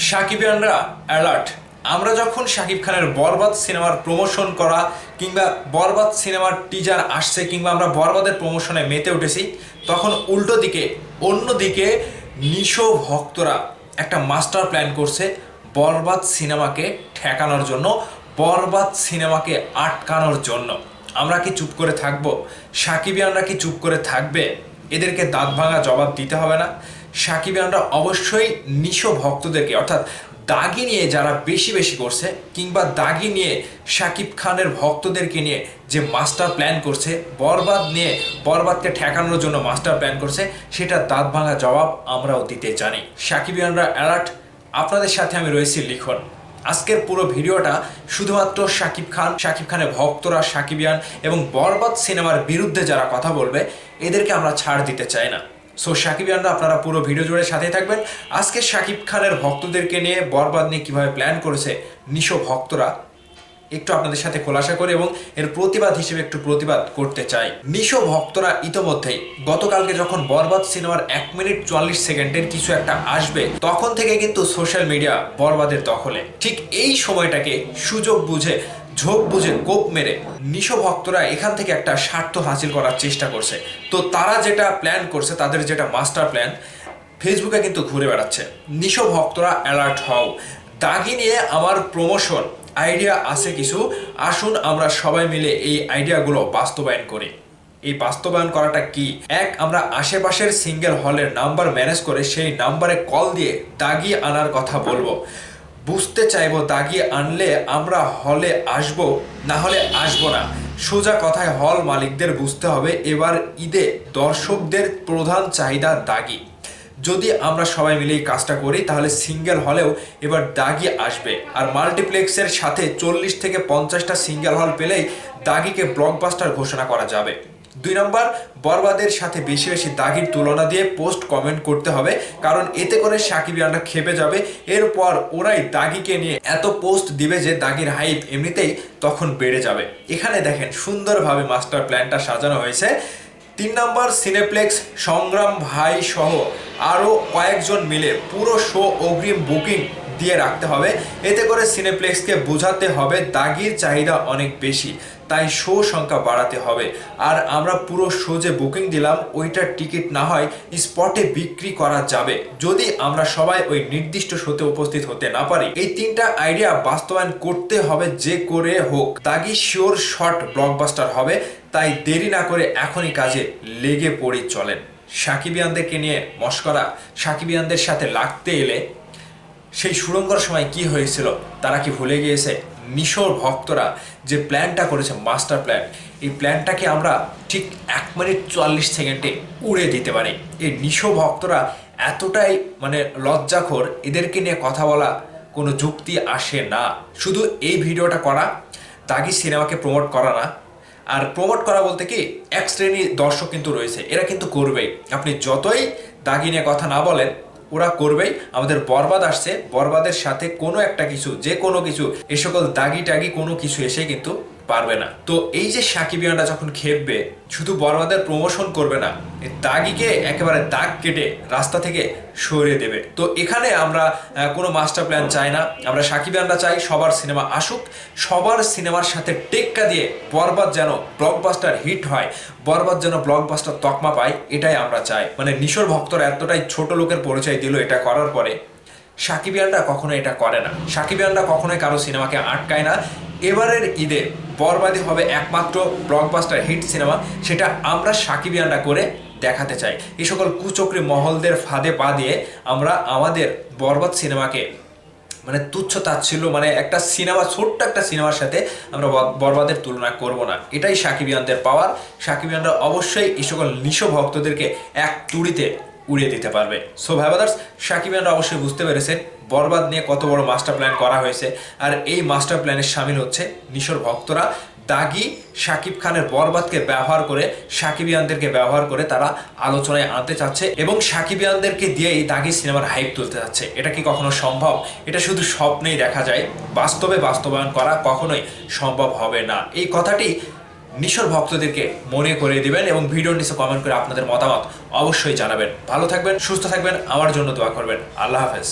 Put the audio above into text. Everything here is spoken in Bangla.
সাকিবিয়ানরা অ্যালার্ট। আমরা যখন শাকিব খানের বরবাদ সিনেমার প্রমোশন করা কিংবা বরবাদ সিনেমার টিজার আসছে কিংবা আমরা বরবাদের প্রমোশনে মেতে উঠেছি, তখন উল্টো দিকে অন্যদিকে নিশো ভক্তরা একটা মাস্টার প্ল্যান করছে বরবাদ সিনেমাকে ঠেকানোর জন্য, বরবাদ সিনেমাকে আটকানোর জন্য। আমরা কি চুপ করে থাকবো? সাকিবিয়ানরা কি চুপ করে থাকবে? এদেরকে দাঁত ভাঙা জবাব দিতে হবে না? সাকিবিয়ানরা অবশ্যই নিশো ভক্তদেরকে, অর্থাৎ দাগি নিয়ে যারা বেশি বেশি করছে কিংবা দাগি নিয়ে শাকিব খানের ভক্তদেরকে নিয়ে যে মাস্টার প্ল্যান করছে, বরবাদ নিয়ে বরবাদকে ঠেকানোর জন্য মাস্টার প্ল্যান করছে, সেটা দাঁত ভাঙা জবাব আমরাও দিতে জানি। সাকিবিয়ানরা অ্যালার্ট। আপনাদের সাথে আমি রয়েছি লিখন। আজকের পুরো ভিডিওটা শুধুমাত্র শাকিব খানের ভক্তরা, সাকিবিয়ান এবং বরবাদ সিনেমার বিরুদ্ধে যারা কথা বলবে এদেরকে আমরা ছাড় দিতে চাই না। সো সাকিবিয়ানরা আপনারা পুরো ভিডিও জুড়ে সাথেই থাকবেন। আজকে শাকিব খানের ভক্তদেরকে নিয়ে বরবাদ নিয়ে কীভাবে প্ল্যান করেছে নিশো ভক্তরা একটু আপনাদের সাথে খোলাসা করে এবং এর প্রতিবাদ হিসেবে একটু প্রতিবাদ করতে চাই। নিশো ভক্তরা ইতোমধ্যেই গতকালকে যখন বরবাদ সিনেমার 1 মিনিট 44 সেকেন্ডের কিছু একটা আসবে তখন থেকে কিন্তু সোশ্যাল মিডিয়া বরবাদের দখলে। ঠিক এই সময়টাকে সুযোগ বুঝে, ঝোঁক বুঝে, কোপ মেরে নিশো ভক্তরা এখান থেকে একটা স্বার্থ হাসিল করার চেষ্টা করছে। তো তারা যেটা প্ল্যান করছে, তাদের যেটা মাস্টার প্ল্যান ফেসবুকে কিন্তু ঘুরে বেড়াচ্ছে। নিশো ভক্তরা অ্যালার্ট হও, দাগি নিয়ে আমার প্রমোশন আইডিয়া আছে কিছু, আসুন আমরা সবাই মিলে এই আইডিয়াগুলো বাস্তবায়ন করি। এই বাস্তবায়ন করাটা কি? এক, আমরা আশেপাশের সিঙ্গেল হলের নাম্বার ম্যানেজ করে সেই নাম্বারে কল দিয়ে দাগি আনার কথা বলবো। বুঝতে চাইবো দাগি আনলে আমরা হলে আসবো, না হলে আসবো না। সোজা কথায় হল মালিকদের বুঝতে হবে এবার ঈদে দর্শকদের প্রধান চাহিদা দাগি। যদি আমরা সবাই মিলে এই কাজটা করি তাহলে সিঙ্গেল হলেও এবার দাগি আসবে। আর মাল্টিপ্লেক্সের সাথে 40 থেকে 50টা সিঙ্গেল হল পেলেই দাগিকে ব্লকবাস্টার ঘোষণা করা যাবে। 2 নম্বর, বরবাদের সাথে বেশি বেশি দাগির তুলনা দিয়ে পোস্ট কমেন্ট করতে হবে, কারণ এতে করে সাকিবিয়ানরা খেপে যাবে। এরপর ওরাই দাগিকে নিয়ে এত পোস্ট দিবে যে দাগির হাইপ এমনিতেই তখন বেড়ে যাবে। এখানে দেখেন সুন্দরভাবে মাস্টার প্ল্যানটা সাজানো হয়েছে। 3 নম্বর, সিনেপ্লেক্স, সংগ্রাম ভাই সহ আরও কয়েকজন মিলে পুরো শো অগ্রিম বুকিং দিয়ে রাখতে হবে। এতে করে সিনেপ্লেক্সকে বোঝাতে হবে দাগির চাহিদা অনেক বেশি, তাই শো সংখ্যা বাড়াতে হবে। আর আমরা পুরো শো যে বুকিং দিলাম ওইটার টিকিট না হয় স্পটে বিক্রি করা যাবে যদি আমরা সবাই ওই নির্দিষ্ট শোতে উপস্থিত হতে না পারি। এই 3টা আইডিয়া বাস্তবায়ন করতে হবে যে করে হোক। দাগি শিওর শর্ট ব্লকবাস্টার হবে, তাই দেরি না করে এখনই কাজে লেগে পড়ি চলেন। সাকিবিয়ানদেরকে নিয়ে মশকরা, সাকিবিয়ানদের সাথে লাগতে এলে সেই সুরঙ্গর সময় কি হয়েছিল তারা কি ভুলে গিয়েছে? নিশোর ভক্তরা যে প্ল্যানটা করেছে মাস্টার প্ল্যান, এই প্ল্যানটাকে আমরা ঠিক 1 মিনিট 44 সেকেন্ডে উড়ে দিতে পারি। এই নিশো ভক্তরা এতটাই লজ্জাখোর, এদেরকে নিয়ে কথা বলা কোনো যুক্তি আসে না। শুধু এই ভিডিওটা করা, দাগি সিনেমাকে প্রমোট করা না। আর প্রমোট করা বলতে কি, এক শ্রেণীর দর্শক কিন্তু রয়েছে, এরা কিন্তু করবেই। আপনি যতই দাগি নিয়ে কথা না বলেন ওরা করবেই। আমাদের বরবাদ আসছে, বরবাদের সাথে কোনো একটা কিছু, যে কোনো কিছু, এ সকল দাগি টাগি কোনো কিছু এসে কিন্তু পারবে না। তো এই যে সাকিবিয়ানরা যখন খেপবে, শুধু বরবাদের প্রমোশন করবে না, দাগিকে একেবারে দাগ কেটে রাস্তা থেকে সরিয়ে দেবে। তো এখানে আমরা কোনো মাস্টার প্ল্যান চাই না। আমরা সাকিবিয়ানরা চাই সবার সিনেমা আসুক, সবার সিনেমার সাথে টেক্কা দিয়ে বরবাদ যেন ব্লকবাস্টার হিট হয়, বরবাদ যেন ব্লকবাস্টার তকমা পায়, এটাই আমরা চাই। নিশোর ভক্তরা এতটাই ছোট লোকের পরিচয় দিল এটা করার পরে। সাকিবিয়ানরা কখনো এটা করে না, সাকিবিয়ানরা কখনোই কারো সিনেমাকে আটকায় না। এবারের ঈদে বরবাদই হবে একমাত্র ব্লকবাস্টার হিট সিনেমা, সেটা আমরা সাকিবিয়ানরা করে দেখাতে চাই। এই সকল কুচক্রী মহলদের ফাঁদে পা দিয়ে আমরা আমাদের বরবাদ সিনেমাকে তুচ্ছ তাচ্ছিল্য, একটা সিনেমা, ছোট্ট একটা সিনেমার সাথে আমরা বরবাদের তুলনা করব না। এটাই সাকিবিয়ানদের পাওয়ার। সাকিবিয়ানরা অবশ্যই এই সকল নিশো ভক্তদেরকে এক তুড়িতে উড়িয়ে দিতে পারবে। সো ভাই ব্রাদার্স, সাকিবিয়ানরা অবশ্যই বুঝতে পেরেছেন বরবাদ নিয়ে কত বড় মাস্টার প্ল্যান করা হয়েছে। আর এই মাস্টার প্ল্যানে সামিল হচ্ছে নিশোর ভক্তরা। দাগি শাকিব খানের বরবাদকে ব্যবহার করে, সাকিবিয়ানদেরকে ব্যবহার করে তারা আলোচনায় আনতে চাচ্ছে এবং সাকিবিয়ানদেরকে দিয়েই দাগি সিনেমার হাইপ তুলতে যাচ্ছে। এটা কি কখনো সম্ভব? এটা শুধু স্বপ্নেই দেখা যায়, বাস্তবে বাস্তবায়ন করা কখনোই সম্ভব হবে না। এই কথাটি নিশোর ভক্তদেরকে মনে করিয়ে দিবেন এবং ভিডিওর নিচে কমেন্ট করে আপনাদের মতামত অবশ্যই জানাবেন। ভালো থাকবেন, সুস্থ থাকবেন, আমার জন্য দোয়া করবেন। আল্লাহ হাফেজ।